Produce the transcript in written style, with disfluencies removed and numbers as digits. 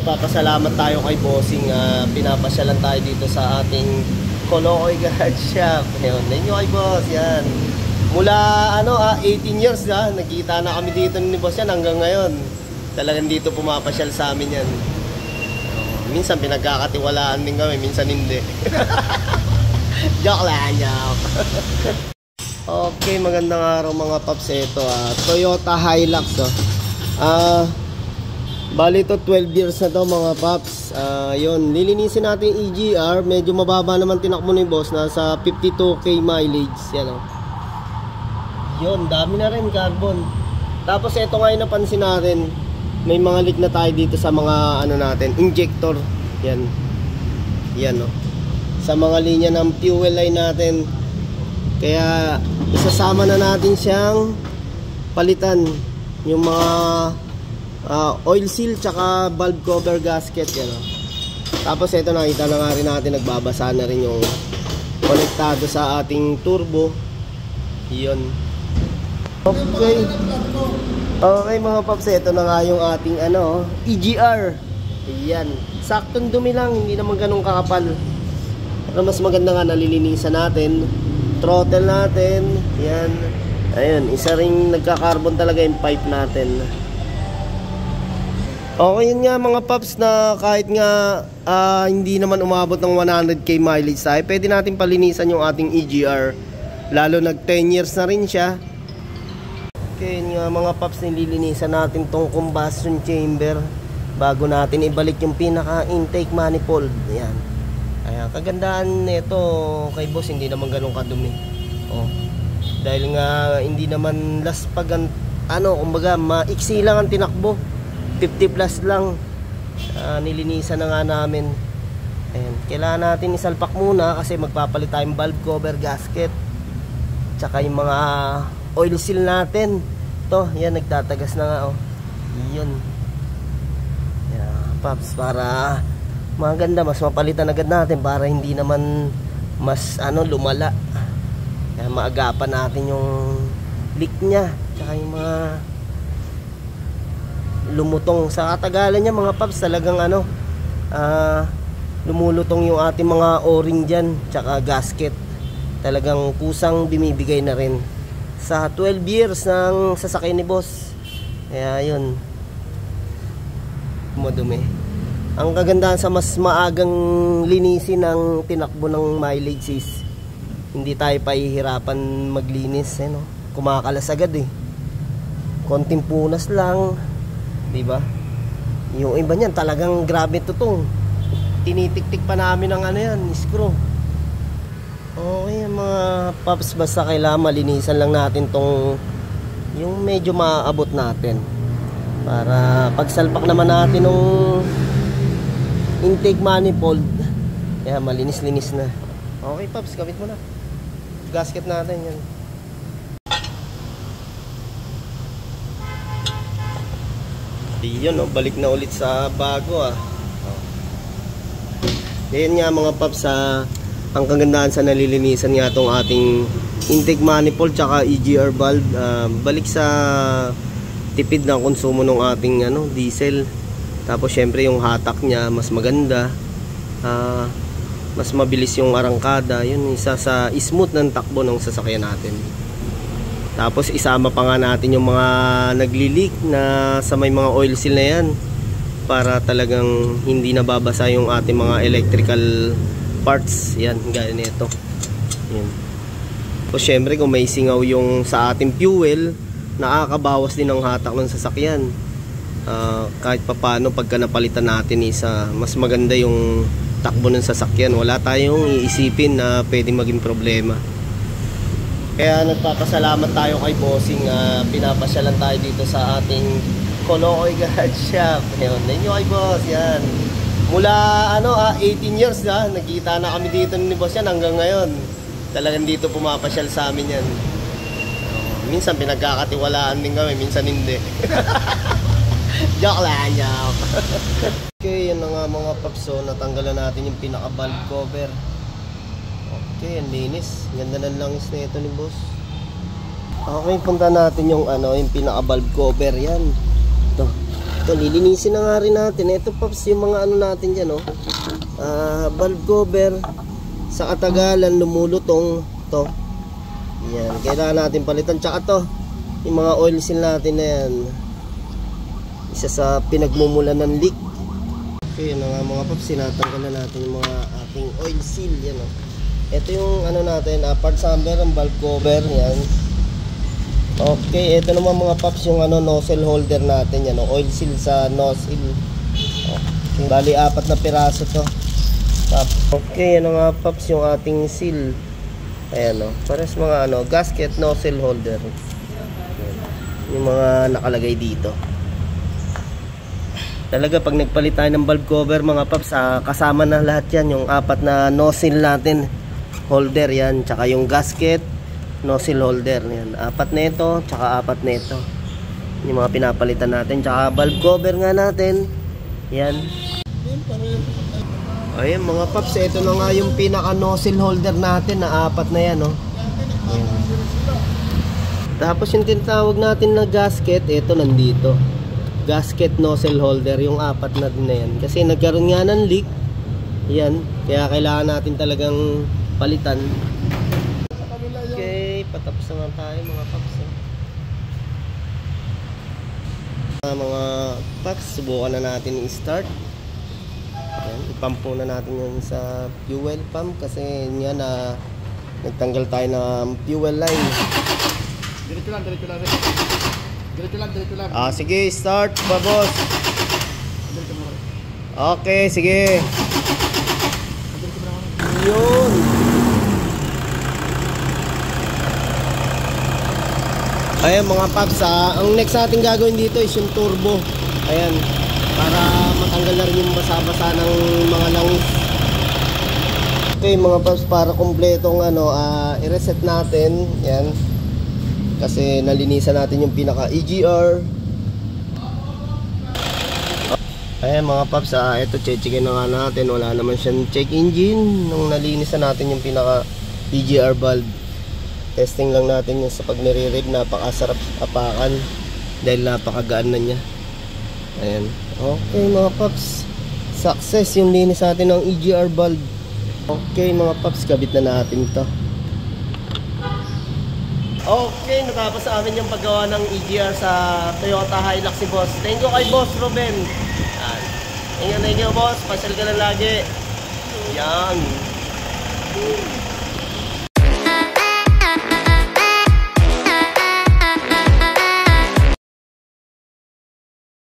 nagpapasalamat tayo kay Bossing. Pinapasyalan tayo dito sa ating Kolokoy Garage Shop. Ayun, ninyo kay Boss, yan. Mula 18 years nagkita na kami dito ni Boss yan hanggang ngayon. Talagang dito pumapasyal sa amin yan. Minsan pinagkakatiwalaan din kami, minsan hindi. Joke lang, joke. Okay, magandang araw mga paps. Ito Toyota Hilux. Bali ito 12 years na to mga paps. Yun, lilinisin natin yung EGR. Medyo mababa naman tinakbo ni Boss, nasa 52k mileage. Yan yun, dami na rin carbon. Tapos ito nga yung napansin natin, may mga leak na tayo dito sa mga natin, injector. Yan. Yan sa mga linya ng fuel line natin. Kaya isasama na natin siyang palitan yung mga oil seal tsaka valve cover gasket. Yan Tapos ito, nakita na nga rin natin, nagbabasa na rin yung konektado sa ating turbo. Yun. Okay mga paps, ito na nga yung ating EGR. Ayan, saktong dumi lang, hindi naman ganun kakapal. Pero mas maganda nga, nalilinisan natin. Throttle natin. Yan. Ayun, isa ring nagka-carbon talaga yung pipe natin. Okay, yun nga mga paps, na kahit nga hindi naman umabot ng 100k mileage tayo, pwede natin palinisan yung ating EGR. Lalo nag 10 years na rin siya. Okay, yun nga mga paps, nililinisan natin tong combustion chamber bago natin ibalik yung pinaka intake manifold. Ayan. Ayan, kagandaan nito kay Boss, hindi naman ganun kadumi. Dahil nga hindi naman last pag kumbaga maiksi lang ang tinakbo. 50 plus lang. Nilinisan na nga namin. Ayan, kailangan natin isalpak muna kasi magpapalit tayong valve cover gasket. Tsaka yung mga oil seal natin. Ito, yan, nagtatagas na nga Yun. Yan, paps, para maganda, mas mapalitan agad natin para hindi naman mas lumala. Kaya maagapan natin yung leak nya. Tsaka yung mga lumutong. Sa katagalan niya mga paps, talagang lumulutong yung ating mga o-ring dyan. Tsaka gasket. Talagang kusang bimibigay na rin sa 12 years ng sasakyan ni Boss. Kaya yun, madumi. Ang kagandahan sa mas maagang linisin ng tinakbo ng mileage is hindi tayo pahihirapan maglinis. Kumakalas agad konting punas lang, diba? Yung iba niyan talagang grabe tutong. Tinitik-tik pa namin ng yan, screw. Okay mga paps, basta kailangan malinisan lang natin tong yung medyo maaabot natin para pagsalpak naman natin ng intake manifold, kaya malinis-linis na. Okay paps, gamit mo na gasket natin yan. Yun balik na ulit sa bago Yan nga mga paps, ang kagandahan sa nalilinisan nga itong ating intake manifold tsaka EGR valve, balik sa tipid ng konsumo ng ating diesel. Tapos syempre yung hatak nya mas maganda, mas mabilis yung arangkada. Yun, isa sa smooth ng takbo ng sasakyan natin. Tapos isama pa nga natin yung mga nagli-leak na sa may mga oil seal na yan, para talagang hindi nababasa yung ating mga electrical parts. Yan, gaya nito. Yan. So syempre kung may singaw yung sa ating fuel, nakakabawas din ng hatak ng sasakyan. Kahit papano pagka napalitan natin mas maganda yung takbo ng sasakyan. Wala tayong iisipin na pwedeng maging problema. Kaya nagpapasalamat tayo kay Bossing. Pinapasyalan tayo dito sa ating Kolokoy Garage Shop. Ayun, ninyo kay Boss, yan. Mula 18 years nagkita na kami dito ni Boss yan hanggang ngayon. Talagang dito pumapasyal sa amin yan. Minsan pinagkakatiwalaan din kami, minsan hindi. Joke lang, joke. Okay, yun na nga mga paps. So natanggalan natin yung pinaka valve cover. Okay, ang linis. Ganda ng langis na ito ni Boss. Okay, punta natin yung yung pinaka valve cover yan. Ito. Ito, lilinisin na nga rin natin. Ito Pops, yung mga ano natin dyan, oh. Valve cover. Sa katagalan, lumulutong to. Yan, kailangan natin palitan. Tsaka to, yung mga oil seal natin na yan. Isa sa pinagmumulan ng leak. Okay, yun nga mga Pops, sinatanggal na natin yung mga ating oil seal. Yan, oh. Ito yung ano natin, part summer, ang valve cover. Yan. Okay, ito naman mga Pops, yung ano, nozzle holder natin. Yan, oil seal sa nozzle. Okay, bali 4 na piraso to. Okay, yan mga Pops, yung ating seal. Ayan, pares mga ano, gasket nozzle holder. Yung mga nakalagay dito. Talaga pag nagpalit tayo ng valve cover mga Pops, kasama na lahat yan. Yung 4 na nozzle natin holder yan, tsaka yung gasket nozzle holder yan. 4 na ito, tsaka 4 na ito. Yung mga pinapalitan natin, tsaka valve cover nga natin. Yan. Ayun mga Pops, ito na nga yung pinaka nozzle holder natin na 4 na yan, oh. Ayan. Tapos yung tinatawag natin na gasket, ito nandito. Gasket nozzle holder, yung 4 na din na yan. Kasi nagkaroon nga ng leak. Yan, kaya kailangan natin talagang palitan. Okay, patapos na tayo mga Pops. Mga Pops, subukan na natin i-start. Ayan, ipump muna natin yun sa fuel pump kasi yan na nagtanggal tayo ng fuel line. Diretso lang, diretso lang. Diretso lang, diretso lang. Sige, start pa boss. Okay, sige. Yun. Ayan mga Pops, ang next natin gagawin dito is yung turbo. Ayan, para matanggal na rin yung basa-basa ng mga langis. Okay mga Pops, para kumpletong ano, i-reset natin. Yan. Kasi nalinisan natin yung pinaka EGR. Ayan mga Pops, ito check-checkin na nga natin. Wala naman siyang check engine nung nalinisan natin yung pinaka EGR valve. Testing lang natin yung sa pag nire-rev, napakasarap apakan dahil napakagaan na niya. Ayan. Okay mga Pops, success yung linis natin ng EGR valve. Okay mga Pops, kabit na natin to. Okay, natapos sa amin yung paggawa ng EGR sa Toyota Hilux si Boss. Thank you kay Boss Ruben. Thank you boss, pasyal ka na lagi. Yan.